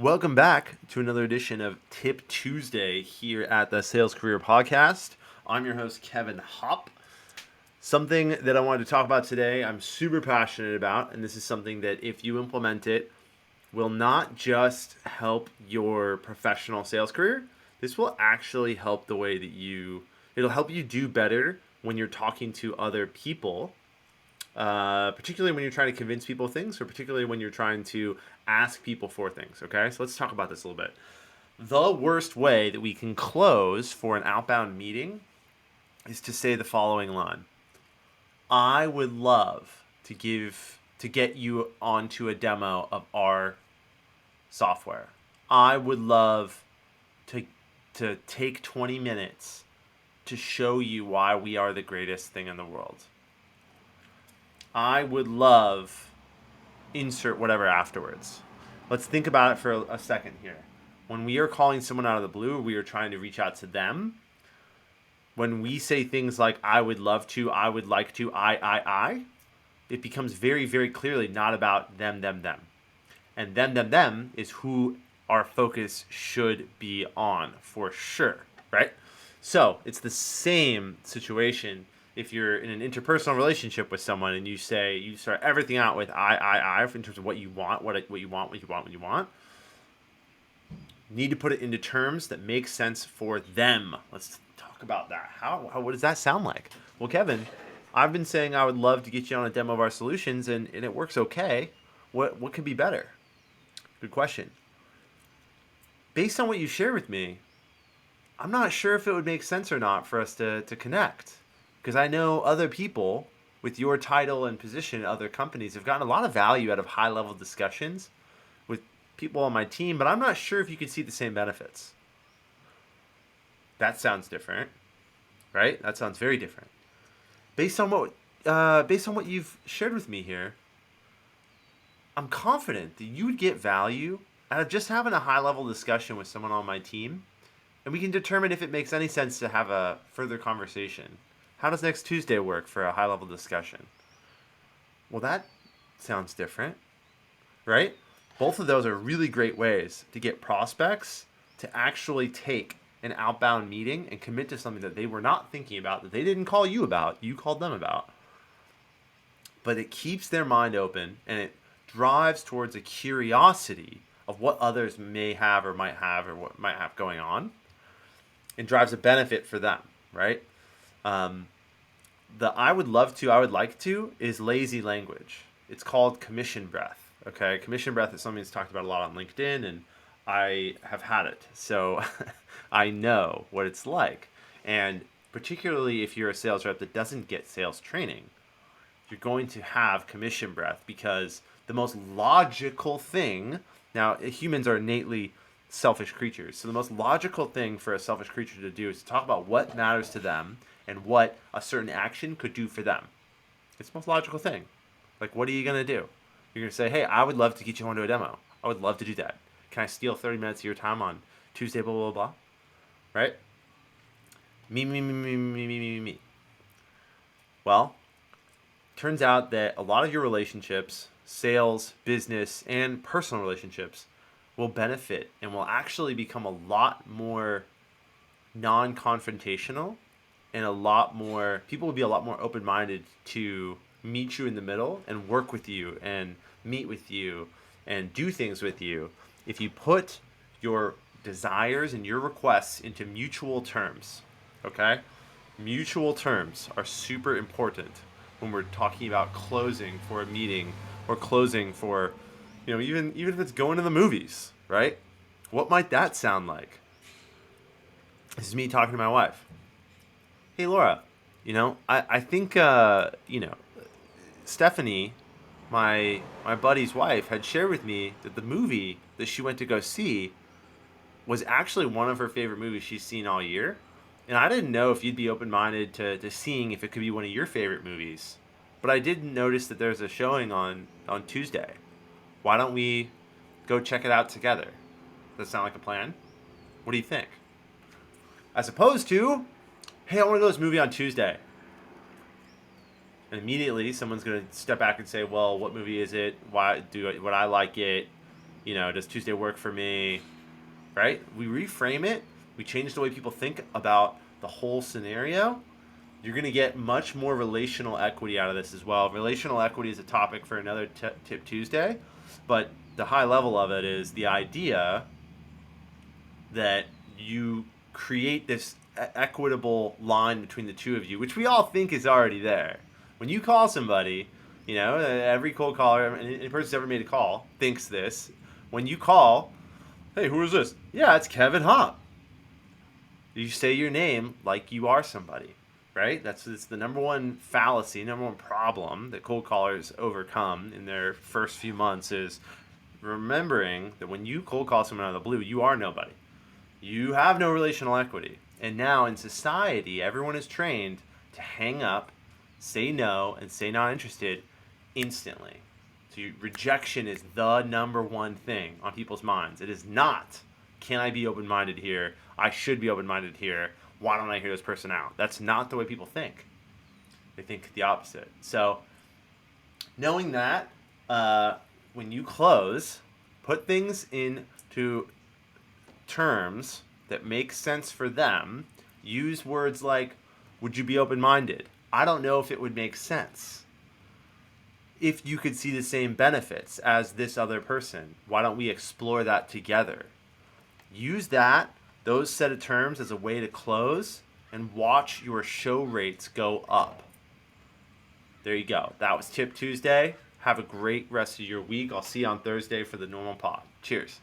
Welcome back to another edition of Tip Tuesday here at the Sales Career Podcast. I'm your host, Kevin Hopp. Something that I wanted to talk about today, I'm super passionate about, and this is something that if you implement it, will not just help your professional sales career, this will actually help the way that it'll help you do better when you're talking to other people, particularly when you're trying to convince people of things, or particularly when you're trying to ask people for things. Okay, so let's talk about this a little bit. The worst way that we can close for an outbound meeting is to say the following line: I would love to get you onto a demo of our software. I would love to to take 20 minutes to show you why we are the greatest thing in the world. I would love insert whatever afterwards. Let's think about it for a second here. When we are calling someone out of the blue, we are trying to reach out to them. When we say things like I would love to, I would like to, I, it becomes very, very clearly not about them. And them is who our focus should be on for sure, right? So it's the same situation if you're in an interpersonal relationship with someone and you start everything out with I in terms of what you want, what you want. You need to put it into terms that make sense for them. Let's talk about that. What does that sound like? Well, Kevin, I've been saying I would love to get you on a demo of our solutions, and it works okay. What could be better? Good question. Based on what you shared with me, I'm not sure if it would make sense or not for us to connect. Because I know other people with your title and position at other companies have gotten a lot of value out of high-level discussions with people on my team, but I'm not sure if you could see the same benefits. That sounds different, right? That sounds very different. Based on what you've shared with me here, I'm confident that you would get value out of just having a high-level discussion with someone on my team, and we can determine if it makes any sense to have a further conversation. How does next Tuesday work for a high-level discussion? Well, that sounds different, right? Both of those are really great ways to get prospects to actually take an outbound meeting and commit to something that they were not thinking about, that they didn't call you about, you called them about. But it keeps their mind open, and it drives towards a curiosity of what others may have or what might have going on, and drives a benefit for them, right? The I would love to, I would like to is lazy language. It's called commission breath. Okay, commission breath is something that's talked about a lot on LinkedIn, and I have had it, so I know what it's like. And particularly if you're a sales rep that doesn't get sales training, you're going to have commission breath, because the most logical thing, now humans are innately selfish creatures, so the most logical thing for a selfish creature to do is to talk about what matters to them and what a certain action could do for them. It's the most logical thing. Like, what are you going to do? You're going to say, hey, I would love to get you onto a demo. I would love to do that. Can I steal 30 minutes of your time on Tuesday, blah, blah, blah? Right? Me. Well, turns out that a lot of your relationships, sales, business, and personal relationships will benefit and will actually become a lot more non-confrontational, and people will be a lot more open-minded to meet you in the middle and work with you and meet with you and do things with you if you put your desires and your requests into mutual terms. Okay? Mutual terms are super important when we're talking about closing for a meeting, or closing for, even if it's going to the movies, right? What might that sound like? This is me talking to my wife. Hey, Laura, I think, Stephanie, my buddy's wife, had shared with me that the movie that she went to go see was actually one of her favorite movies she's seen all year. And I didn't know if you'd be open-minded to seeing if it could be one of your favorite movies. But I did notice that there's a showing on Tuesday. Why don't we go check it out together? Does that sound like a plan? What do you think? As opposed to, hey, I want to go to this movie on Tuesday. And immediately someone's going to step back and say, well, what movie is it? Would I like it? Does Tuesday work for me? Right? We reframe it. We change the way people think about the whole scenario. You're going to get much more relational equity out of this as well. Relational equity is a topic for another Tip Tuesday, but the high level of it is the idea that you create this equitable line between the two of you, which we all think is already there. When you call somebody, every cold caller, any person who's ever made a call thinks this. When you call, hey, who is this? Yeah, it's Kevin Hop. You say your name like you are somebody, right? It's the number one fallacy, number one problem that cold callers overcome in their first few months is remembering that when you cold call someone out of the blue, you are nobody. You have no relational equity. And now in society, everyone is trained to hang up, say no, and say not interested instantly. So rejection is the number one thing on people's minds. It is not, can I be open-minded here? I should be open-minded here. Why don't I hear this person out? That's not the way people think. They think the opposite. So knowing that, when you close, put things into terms that make sense for them. Use words like, would you be open-minded? I don't know if it would make sense. If you could see the same benefits as this other person, why don't we explore that together? Use those set of terms as a way to close and watch your show rates go up. There you go. That was Tip Tuesday. Have a great rest of your week. I'll see you on Thursday for the normal pod. Cheers.